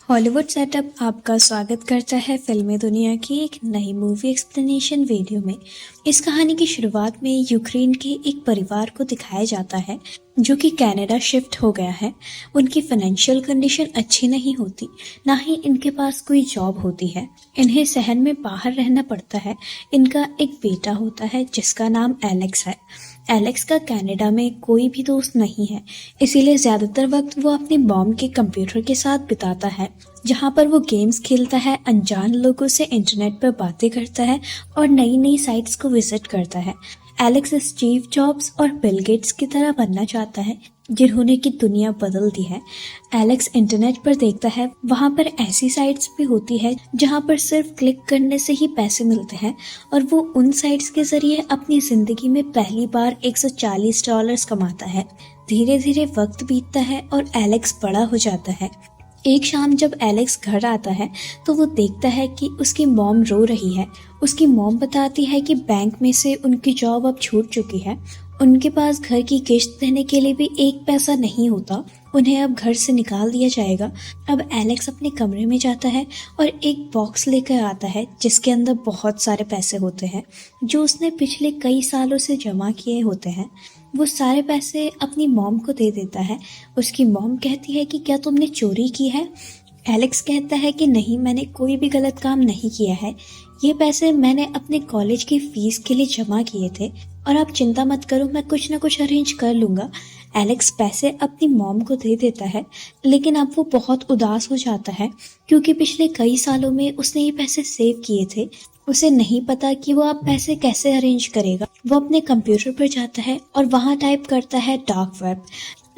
Hollywood setup आपका स्वागत करता है फिल्मी दुनिया की एक नई मूवी एक्सप्लेनेशन वीडियो में। इस कहानी की शुरुआत में यूक्रेन के एक परिवार को दिखाया जाता है जो कि कनाडा शिफ्ट हो गया है। उनकी फाइनेंशियल कंडीशन अच्छी नहीं होती, ना ही इनके पास कोई जॉब होती है। इन्हें शहर में बाहर रहना पड़ता है। इनका एक बेटा होता है जिसका नाम एलेक्स है। एलेक्स का कनाडा में कोई भी दोस्त नहीं है, इसीलिए ज्यादातर वक्त वो अपनी मॉम के कंप्यूटर के साथ बिताता है, जहाँ पर वो गेम्स खेलता है, अनजान लोगों से इंटरनेट पर बातें करता है और नई नई साइट्स को विजिट करता है। एलेक्स स्टीव जॉब्स और बिल गेट्स की तरह बनना चाहता है, जिन्होंने की दुनिया बदल दी है। एलेक्स इंटरनेट पर देखता है, वहाँ पर ऐसी साइट्स भी होती है जहाँ पर सिर्फ क्लिक करने से ही पैसे मिलते हैं और वो उन साइट्स के जरिए अपनी जिंदगी में पहली बार $140 कमाता है। धीरे धीरे वक्त बीतता है और एलेक्स बड़ा हो जाता है। एक शाम जब एलेक्स घर आता है तो वो देखता है कि उसकी मॉम रो रही है। उसकी मॉम बताती है कि बैंक में से उनकी जॉब अब छूट चुकी है। उनके पास घर की किश्त देने के लिए भी एक पैसा नहीं होता। उन्हें अब घर से निकाल दिया जाएगा। अब एलेक्स अपने कमरे में जाता है और एक बॉक्स लेकर आता है जिसके अंदर बहुत सारे पैसे होते हैं जो उसने पिछले कई सालों से जमा किए होते हैं। वो सारे पैसे अपनी मॉम को दे देता है। उसकी मॉम कहती है कि क्या तुमने चोरी की है? एलेक्स कहता है कि नहीं, मैंने कोई भी गलत काम नहीं किया है। ये पैसे मैंने अपने कॉलेज की फीस के लिए जमा किए थे और आप चिंता मत करो, मैं कुछ ना कुछ अरेंज कर लूँगा। एलेक्स पैसे अपनी मॉम को दे देता है, लेकिन अब वो बहुत उदास हो जाता है क्योंकि पिछले कई सालों में उसने ये पैसे सेव किए थे। उसे नहीं पता कि वो अब पैसे कैसे अरेंज करेगा। वो अपने कंप्यूटर पर जाता है और वहाँ टाइप करता है dark web.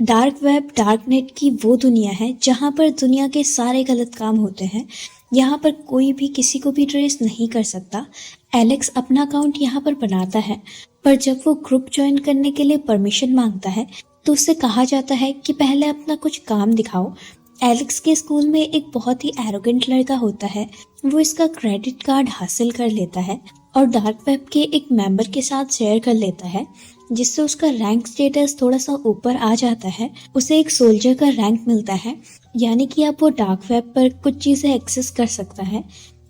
Dark web dark net की वो दुनिया है जहाँ पर दुनिया के सारे गलत काम होते हैं। यहाँ पर कोई भी किसी को भी ट्रेस नहीं कर सकता। एलेक्स अपना अकाउंट यहाँ पर बनाता है, पर जब वो ग्रुप ज्वाइन करने के लिए परमिशन मांगता है तो उससे कहा जाता है कि पहले अपना कुछ काम दिखाओ। एलेक्स के स्कूल में एक बहुत ही एरोगेंट लड़का होता है। वो इसका क्रेडिट कार्ड हासिल कर लेता है और डार्क वेब के एक मेंबर के साथ शेयर कर लेता है, जिससे उसका रैंक स्टेटस थोड़ा सा ऊपर आ जाता है। उसे एक सोल्जर का रैंक मिलता है, यानी कि अब वो डार्क वेब पर कुछ चीजें एक्सेस कर सकता है।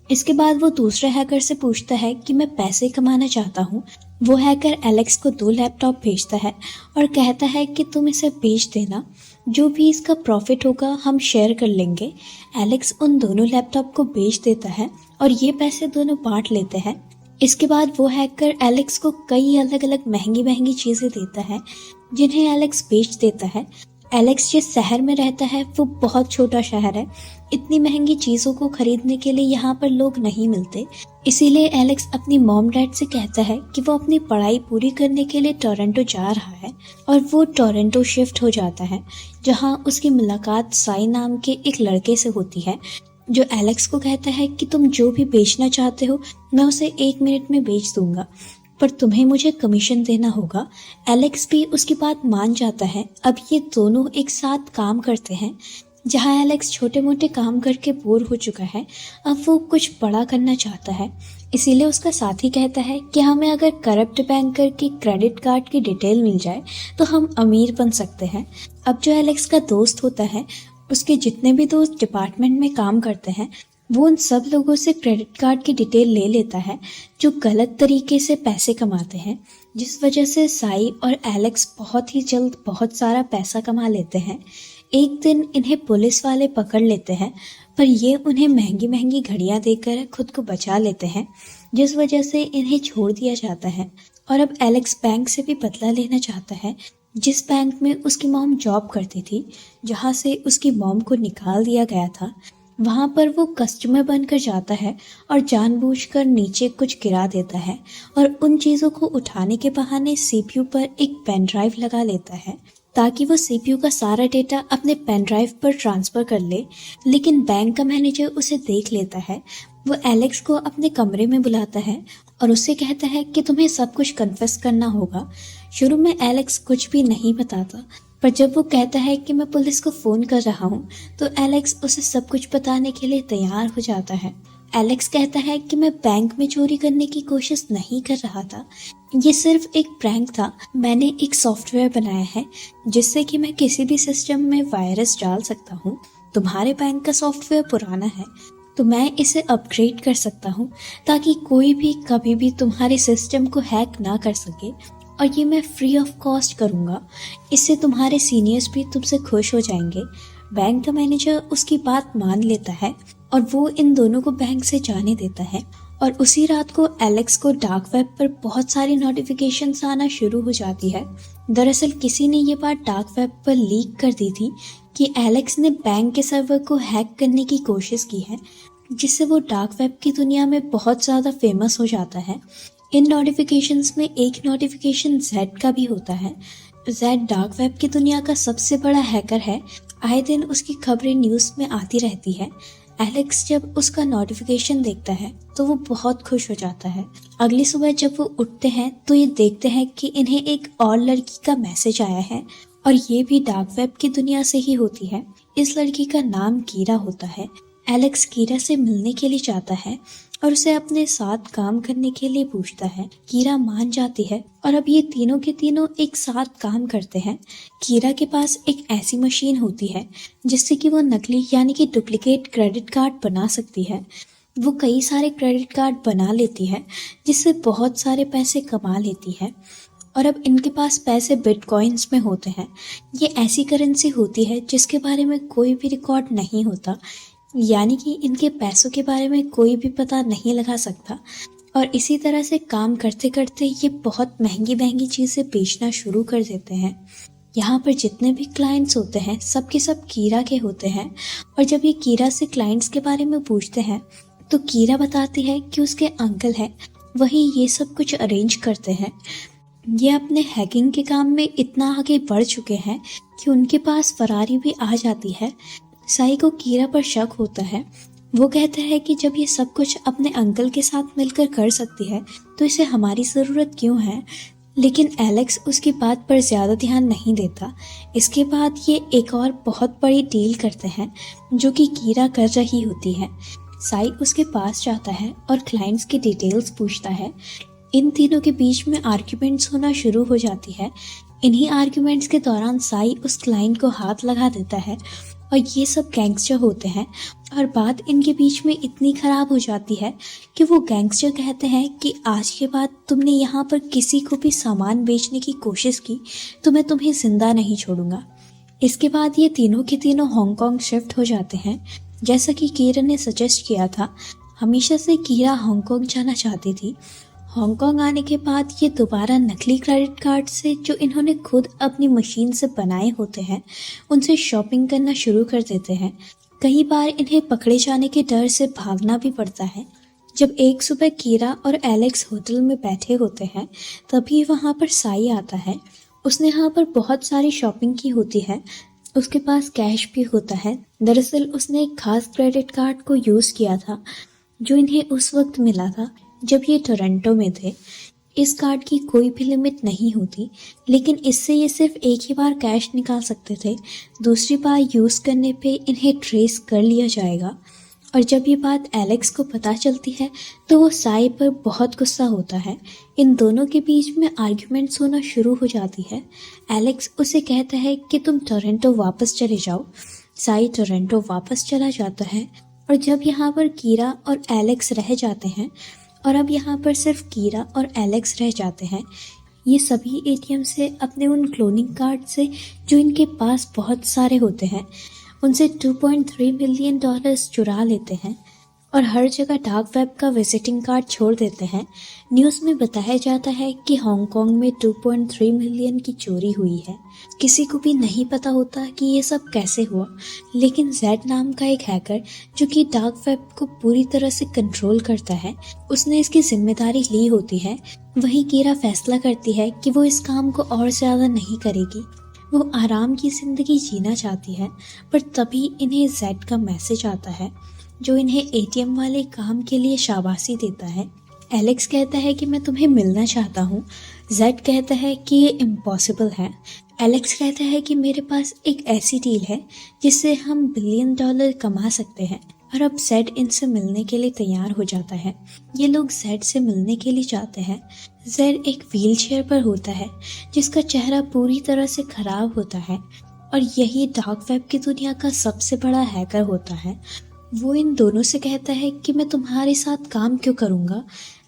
इसके बाद वो दूसरे हैकर से पूछता है कि मैं पैसे कमाना चाहता हूँ। वो हैकर एलेक्स को 2 लैपटॉप भेजता है और कहता है कि तुम इसे बेच देना, जो भी इसका प्रॉफिट होगा हम शेयर कर लेंगे। एलेक्स उन दोनों लैपटॉप को बेच देता है और ये पैसे दोनों बांट लेते हैं। इसके बाद वो हैकर एलेक्स को कई अलग अलग महंगी महंगी चीजें देता है जिन्हें एलेक्स बेच देता है। एलेक्स जिस शहर में रहता है वो बहुत छोटा शहर है। इतनी महंगी चीजों को खरीदने के लिए यहाँ पर लोग नहीं मिलते। इसीलिए एलेक्स अपनी मॉम डैड से कहता है कि वो अपनी पढ़ाई पूरी करने के लिए टोरंटो जा रहा है और वो टोरंटो शिफ्ट हो जाता है, जहाँ उसकी मुलाकात साई नाम के एक लड़के से होती है, जो एलेक्स को कहता है कि तुम जो भी बेचना चाहते हो मैं उसे 1 मिनट में बेच दूंगा, पर तुम्हें मुझे कमीशन देना होगा। एलेक्स भी उसकी बात मान जाता है। अब ये दोनों एक साथ काम करते हैं। जहाँ एलेक्स छोटे मोटे काम करके बोर हो चुका है, अब वो कुछ बड़ा करना चाहता है। इसीलिए उसका साथी कहता है कि हमें अगर करप्ट बैंकर की क्रेडिट कार्ड की डिटेल मिल जाए तो हम अमीर बन सकते हैं। अब जो एलेक्स का दोस्त होता है, उसके जितने भी दोस्त डिपार्टमेंट में काम करते हैं, वो उन सब लोगों से क्रेडिट कार्ड की डिटेल ले लेता है जो गलत तरीके से पैसे कमाते हैं, जिस वजह से साई और एलेक्स बहुत ही जल्द बहुत सारा पैसा कमा लेते हैं। एक दिन इन्हें पुलिस वाले पकड़ लेते हैं, पर ये उन्हें महंगी महंगी घड़ियां देकर खुद को बचा लेते हैं, जिस वजह से इन्हें छोड़ दिया जाता है। और अब एलेक्स बैंक से भी बदला लेना चाहता है, जिस बैंक में उसकी मॉम जॉब करती थी, जहाँ से उसकी मॉम को निकाल दिया गया था। वहाँ पर वो कस्टमर बनकर जाता है और जानबूझकर नीचे कुछ गिरा देता है और उन चीज़ों को उठाने के बहाने सीपीयू पर एक पेन ड्राइव लगा लेता है ताकि वो सीपीयू का सारा डेटा अपने पेन ड्राइव पर ट्रांसफ़र कर ले। लेकिन बैंक का मैनेजर उसे देख लेता है। वो एलेक्स को अपने कमरे में बुलाता है और उससे कहता है कि तुम्हें सब कुछ कन्फेस करना होगा। शुरू में एलेक्स कुछ भी नहीं बताता, पर जब वो कहता है कि मैं पुलिस को फ़ोन कर रहा हूँ तो एलेक्स उसे सब कुछ बताने के लिए तैयार हो जाता है। एलेक्स कहता है कि मैं बैंक में चोरी करने की कोशिश नहीं कर रहा था, ये सिर्फ एक प्रैंक था। मैंने एक सॉफ्टवेयर बनाया है जिससे कि मैं किसी भी सिस्टम में वायरस डाल सकता हूँ तुम्हारे बैंक का सॉफ्टवेयर पुराना है तो मैं इसे अपग्रेड कर सकता हूँ ताकि कोई भी कभी भी तुम्हारे सिस्टम को हैक ना कर सके, और ये मैं फ्री ऑफ कॉस्ट करूँगा। इससे तुम्हारे सीनियर्स भी तुमसे खुश हो जाएंगे। बैंक का मैनेजर उसकी बात मान लेता है और वो इन दोनों को बैंक से जाने देता है। और उसी रात को एलेक्स को डार्क वेब पर बहुत सारी नोटिफिकेशंस आना शुरू हो जाती है। दरअसल किसी ने ये बात डार्क वेब पर लीक कर दी थी कि एलेक्स ने बैंक के सर्वर को हैक करने की कोशिश की है, जिससे वो डार्क वेब की दुनिया में बहुत ज़्यादा फेमस हो जाता है। इन नोटिफिकेशंस में एक नोटिफिकेशन जेड का भी होता है। जेड डार्क वेब की दुनिया का सबसे बड़ा हैकर है। आए दिन उसकी खबरें न्यूज़ में आती रहती है। एलेक्स जब उसका नोटिफिकेशन देखता है तो वो बहुत खुश हो जाता है। अगली सुबह जब वो उठते हैं तो ये देखते हैं कि इन्हें एक और लड़की का मैसेज आया है, और ये भी डार्क वेब की दुनिया से ही होती है। इस लड़की का नाम कीरा होता है। एलेक्स कीरा से मिलने के लिए चाहता है और उसे अपने साथ काम करने के लिए पूछता है। कीरा मान जाती है और अब ये तीनों के तीनों एक साथ काम करते हैं। कीरा के पास एक ऐसी मशीन होती है जिससे कि वो नकली यानी कि डुप्लीकेट क्रेडिट कार्ड बना सकती है। वो कई सारे क्रेडिट कार्ड बना लेती है जिससे बहुत सारे पैसे कमा लेती है। और अब इनके पास पैसे बिटकॉइंस में होते हैं। ये ऐसी करेंसी होती है जिसके बारे में कोई भी रिकॉर्ड नहीं होता, यानी कि इनके पैसों के बारे में कोई भी पता नहीं लगा सकता। और इसी तरह से काम करते करते ये बहुत महंगी महंगी चीज़ें बेचना शुरू कर देते हैं। यहाँ पर जितने भी क्लाइंट्स होते हैं सब के सब कीरा के होते हैं। और जब ये कीरा से क्लाइंट्स के बारे में पूछते हैं तो कीरा बताती है कि उसके अंकल हैं, वही ये सब कुछ अरेंज करते हैं। ये अपने हैकिंग के काम में इतना आगे बढ़ चुके हैं कि उनके पास फरारी भी आ जाती है। साई को कीरा पर शक होता है। वो कहता है कि जब ये सब कुछ अपने अंकल के साथ मिलकर कर सकती है तो इसे हमारी ज़रूरत क्यों है। लेकिन एलेक्स उसकी बात पर ज़्यादा ध्यान नहीं देता। इसके बाद ये एक और बहुत बड़ी डील करते हैं जो कि कीरा कर रही होती है। साई उसके पास जाता है और क्लाइंट्स की डिटेल्स पूछता है। इन तीनों के बीच में आर्ग्यूमेंट्स होना शुरू हो जाती है। इन्हीं आर्ग्यूमेंट्स के दौरान साई उस क्लाइंट को हाथ लगा देता है और ये सब गैंगस्टर होते हैं। और बात इनके बीच में इतनी ख़राब हो जाती है कि वो गैंगस्टर कहते हैं कि आज के बाद तुमने यहाँ पर किसी को भी सामान बेचने की कोशिश की तो मैं तुम्हें ज़िंदा नहीं छोड़ूंगा। इसके बाद ये तीनों के तीनों हांगकांग शिफ्ट हो जाते हैं। जैसा कि कीरा ने सजेस्ट किया था, हमेशा से कीरा हांगकांग जाना चाहती थी। हांगकांग आने के बाद ये दोबारा नकली क्रेडिट कार्ड से जो इन्होंने खुद अपनी मशीन से बनाए होते हैं उनसे शॉपिंग करना शुरू कर देते हैं। कई बार इन्हें पकड़े जाने के डर से भागना भी पड़ता है। जब एक सुबह कीरा और एलेक्स होटल में बैठे होते हैं तभी वहाँ पर साई आता है। उसने यहाँ पर बहुत सारी शॉपिंग की होती है। उसके पास कैश भी होता है। दरअसल उसने एक खास क्रेडिट कार्ड को यूज़ किया था जो इन्हें उस वक्त मिला था जब ये टोरंटो में थे। इस कार्ड की कोई भी लिमिट नहीं होती, लेकिन इससे ये सिर्फ एक ही बार कैश निकाल सकते थे। दूसरी बार यूज़ करने पे इन्हें ट्रेस कर लिया जाएगा। और जब ये बात एलेक्स को पता चलती है तो वो साई पर बहुत गुस्सा होता है। इन दोनों के बीच में आर्ग्यूमेंट्स होना शुरू हो जाती है। एलेक्स उसे कहता है कि तुम टोरंटो वापस चले जाओ। साई टोरंटो वापस चला जाता है और जब यहाँ पर कीरा और एलेक्स रह जाते हैं, और अब यहाँ पर सिर्फ कीरा और एलेक्स रह जाते हैं। ये सभी एटीएम से अपने उन क्लोनिंग कार्ड से जो इनके पास बहुत सारे होते हैं उनसे $2.3 मिलियन चुरा लेते हैं और हर जगह डार्क वेब का विजिटिंग कार्ड छोड़ देते हैं। न्यूज़ में बताया जाता है कि हांगकांग में 2.3 मिलियन की चोरी हुई है। किसी को भी नहीं पता होता कि ये सब कैसे हुआ, लेकिन जेड नाम का एक हैकर जो कि डार्क वेब को पूरी तरह से कंट्रोल करता है, उसने इसकी जिम्मेदारी ली होती है। वहीं कीरा फैसला करती है कि वो इस काम को और ज़्यादा नहीं करेगी। वो आराम की ज़िंदगी जीना चाहती है। पर तभी इन्हें जेड का मैसेज आता है जो इन्हें एटीएम वाले काम के लिए शाबाशी देता है। एलेक्स कहता है कि मैं तुम्हें मिलना चाहता हूँ। जेड कहता है कि ये इम्पॉसिबल है। एलेक्स कहता है कि मेरे पास एक ऐसी डील है जिससे हम $1 बिलियन कमा सकते हैं। और अब जेड इनसे मिलने के लिए तैयार हो जाता है। ये लोग जेड से मिलने के लिए जाते हैं। जेड एक व्हील चेयर पर होता है जिसका चेहरा पूरी तरह से खराब होता है और यही डार्क वेब की दुनिया का सबसे बड़ा हैकर होता है। वो इन दोनों से कहता है कि मैं तुम्हारे साथ काम क्यों करूँगा।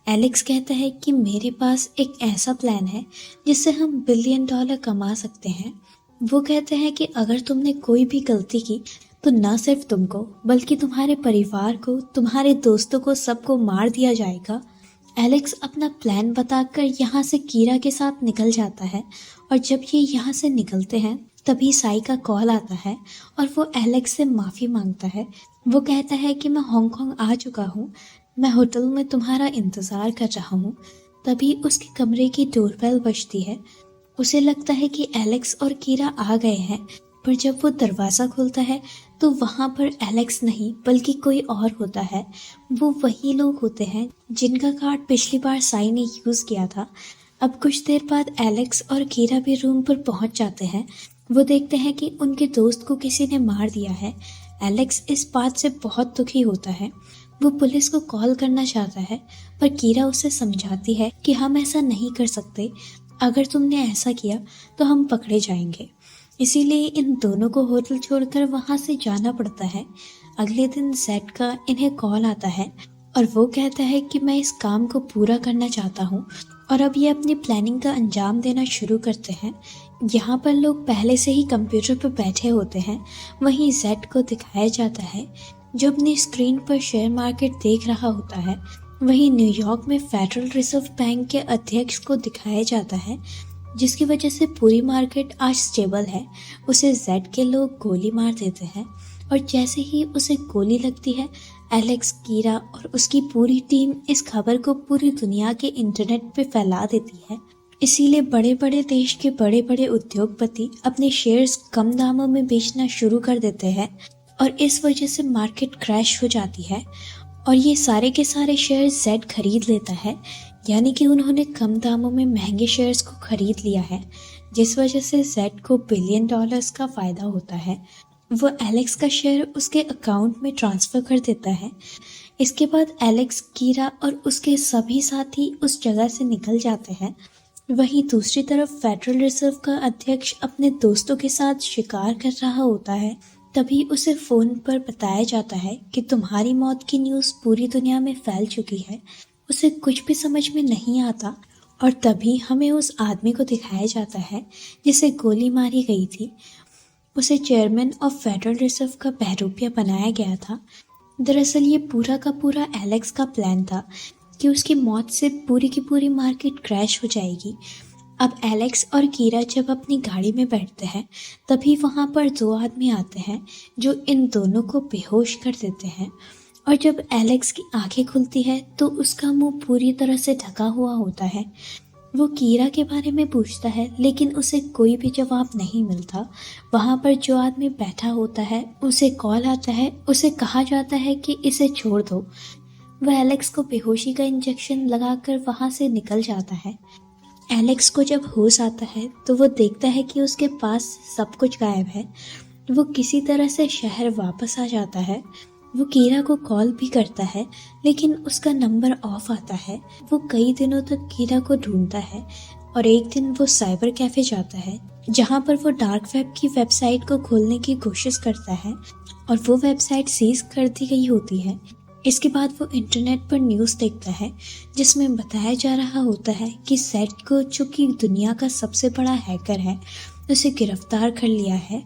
एलेक्स कहता है कि मेरे पास एक ऐसा प्लान है जिससे हम $1 बिलियन कमा सकते हैं। वो कहते हैं कि अगर तुमने कोई भी गलती की तो न सिर्फ तुमको बल्कि तुम्हारे परिवार को, तुम्हारे दोस्तों को, सबको मार दिया जाएगा। एलेक्स अपना प्लान बताकर यहाँ से कीरा के साथ निकल जाता है और जब ये यहाँ से निकलते हैं तभी साई का कॉल आता है और वो एलेक्स से माफ़ी मांगता है। वो कहता है कि मैं हांगकांग आ चुका हूँ, मैं होटल में तुम्हारा इंतज़ार कर रहा हूँ। तभी उसके कमरे की डोरबेल बजती है। उसे लगता है कि एलेक्स और कीरा आ गए हैं, पर जब वो दरवाज़ा खोलता है तो वहाँ पर एलेक्स नहीं बल्कि कोई और होता है। वो वही लोग होते हैं जिनका कार्ड पिछली बार साई ने यूज़ किया था। अब कुछ देर बाद एलेक्स और कीरा भी रूम पर पहुँच जाते हैं। वो देखते हैं कि उनके दोस्त को किसी ने मार दिया है। एलेक्स इस बात से बहुत दुखी होता है। वो पुलिस को कॉल करना चाहता है, पर कीरा उसे समझाती है कि हम ऐसा नहीं कर सकते, अगर तुमने ऐसा किया तो हम पकड़े जाएंगे। इसीलिए इन दोनों को होटल छोड़कर वहाँ से जाना पड़ता है। अगले दिन जेड का इन्हें कॉल आता है और वो कहता है कि मैं इस काम को पूरा करना चाहता हूँ और अब ये अपनी प्लानिंग का अंजाम देना शुरू करते हैं। यहाँ पर लोग पहले से ही कंप्यूटर पर बैठे होते हैं। वहीं जेड को दिखाया जाता है जो अपनी स्क्रीन पर शेयर मार्केट देख रहा होता है। वहीं न्यूयॉर्क में फेडरल रिजर्व बैंक के अध्यक्ष को दिखाया जाता है, जिसकी वजह से पूरी मार्केट आज स्टेबल है। उसे जेड के लोग गोली मार देते हैं और जैसे ही उसे गोली लगती है, एलेक्स, कीरा और उसकी पूरी टीम इस खबर को पूरी दुनिया के इंटरनेट पे फैला देती है। इसीलिए बड़े बड़े देश के बड़े बड़े उद्योगपति अपने शेयर्स कम दामों में बेचना शुरू कर देते हैं और इस वजह से मार्केट क्रैश हो जाती है और ये सारे के सारे शेयर्स जेड खरीद लेता है। यानी कि उन्होंने कम दामों में महंगे शेयर्स को खरीद लिया है, जिस वजह से जेड को $1 बिलियन का फ़ायदा होता है। वो एलेक्स का शेयर उसके अकाउंट में ट्रांसफ़र कर देता है। इसके बाद एलेक्स, कीरा और उसके सभी साथी उस जगह से निकल जाते हैं। वहीं दूसरी तरफ फेडरल रिजर्व का अध्यक्ष अपने दोस्तों के साथ शिकार कर रहा होता है। तभी उसे फ़ोन पर बताया जाता है कि तुम्हारी मौत की न्यूज़ पूरी दुनिया में फैल चुकी है। उसे कुछ भी समझ में नहीं आता और तभी हमें उस आदमी को दिखाया जाता है जिसे गोली मारी गई थी। उसे चेयरमैन ऑफ फेडरल रिजर्व का बहरूपिया बनाया गया था। दरअसल ये पूरा का पूरा एलेक्स का प्लान था कि उसकी मौत से पूरी की पूरी मार्केट क्रैश हो जाएगी। अब एलेक्स और कीरा जब अपनी गाड़ी में बैठते हैं तभी वहाँ पर 2 आदमी आते हैं जो इन दोनों को बेहोश कर देते हैं और जब एलेक्स की आंखें खुलती है तो उसका मुंह पूरी तरह से ढका हुआ होता है। वो कीरा के बारे में पूछता है लेकिन उसे कोई भी जवाब नहीं मिलता। वहाँ पर जो आदमी बैठा होता है उसे कॉल आता है, उसे कहा जाता है कि इसे छोड़ दो। वह एलेक्स को बेहोशी का इंजेक्शन लगाकर वहाँ से निकल जाता है। एलेक्स को जब होश आता है तो वो देखता है कि उसके पास सब कुछ गायब है। वो किसी तरह से शहर वापस आ जाता है। वो कीरा को कॉल भी करता है लेकिन उसका नंबर ऑफ आता है। वो कई दिनों तक कीरा को ढूंढता है और एक दिन वो साइबर कैफ़े जाता है जहाँ पर वो डार्क वेब की वेबसाइट को खोलने की कोशिश करता है और वो वेबसाइट सीज कर दी गई होती है। इसके बाद वो इंटरनेट पर न्यूज़ देखता है जिसमें बताया जा रहा होता है कि जेड को, जो कि दुनिया का सबसे बड़ा हैकर है, उसे गिरफ्तार कर लिया है।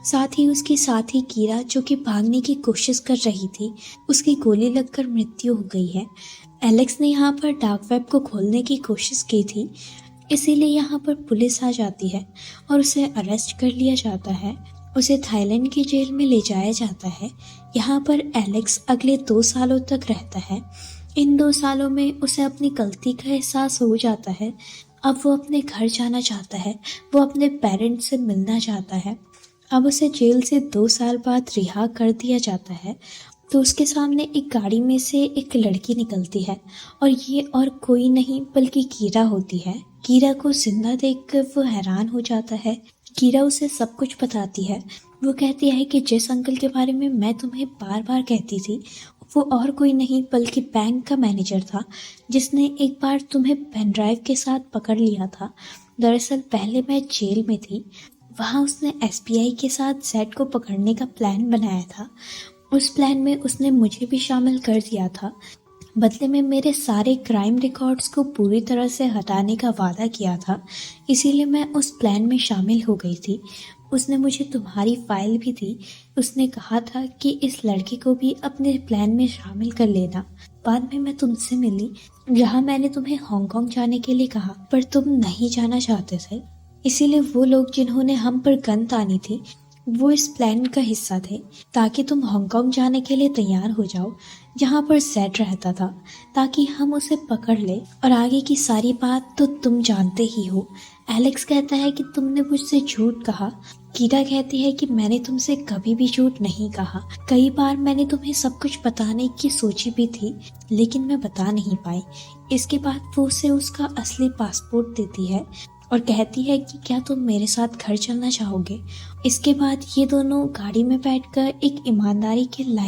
साथ ही उसकी साथी कीरा, जो कि भागने की कोशिश कर रही थी, उसकी गोली लगकर मृत्यु हो गई है। एलेक्स ने यहाँ पर डार्क वेब को खोलने की कोशिश की थी, इसीलिए यहाँ पर पुलिस आ जाती है और उसे अरेस्ट कर लिया जाता है। उसे थाईलैंड की जेल में ले जाया जाता है। यहाँ पर एलेक्स अगले 2 सालों तक रहता है। इन 2 सालों में उसे अपनी गलती का एहसास हो जाता है। अब वो अपने घर जाना चाहता है, वो अपने पेरेंट्स से मिलना चाहता है। अब उसे जेल से 2 साल बाद रिहा कर दिया जाता है तो उसके सामने एक गाड़ी में से एक लड़की निकलती है और ये और कोई नहीं बल्कि कीरा होती है। कीरा को जिंदा देखकर वो हैरान हो जाता है। कीरा उसे सब कुछ बताती है। वो कहती है कि जिस अंकल के बारे में मैं तुम्हें बार बार कहती थी वो और कोई नहीं बल्कि बैंक का मैनेजर था जिसने एक बार तुम्हें पेन ड्राइव के साथ पकड़ लिया था। दरअसल पहले मैं जेल में थी। वहाँ उसने एसबीआई के साथ जेड को पकड़ने का प्लान बनाया था। उस प्लान में उसने मुझे भी शामिल कर दिया था। बदले में मेरे सारे क्राइम रिकॉर्ड्स को पूरी तरह से हटाने का वादा किया था, इसीलिए मैं उस प्लान में शामिल हो गई थी। उसने मुझे तुम्हारी फाइल भी दी। उसने कहा था कि इस लड़के को भी अपने प्लान में शामिल कर लेना। बाद में मैं तुमसे मिली, जहाँ मैंने तुम्हें हांगकांग जाने के लिए कहा, पर तुम नहीं जाना चाहते थे। इसीलिए वो लोग जिन्होंने हम पर गन तानी थी, वो इस प्लान का हिस्सा थे, ताकि तुम हांगकांग जाने के लिए तैयार हो जाओ, जहाँ पर जेड रहता था, ताकि हम उसे पकड़ ले। और आगे की सारी बात तो तुम जानते ही हो। एलेक्स कहता है कि तुमने मुझसे झूठ कहा। कीरा कहती है कि मैंने तुमसे कभी भी झूठ नहीं कहा। कई बार मैंने तुम्हें सब कुछ बताने की सोची भी थी, लेकिन मैं बता नहीं पाई। इसके बाद वो उसे उसका असली पासपोर्ट देती है और कहती है कि क्या तुम मेरे साथ घर चलना चाहोगे। इसके बाद ये दोनों गाड़ी में बैठकर एक ईमानदारी के लाइफ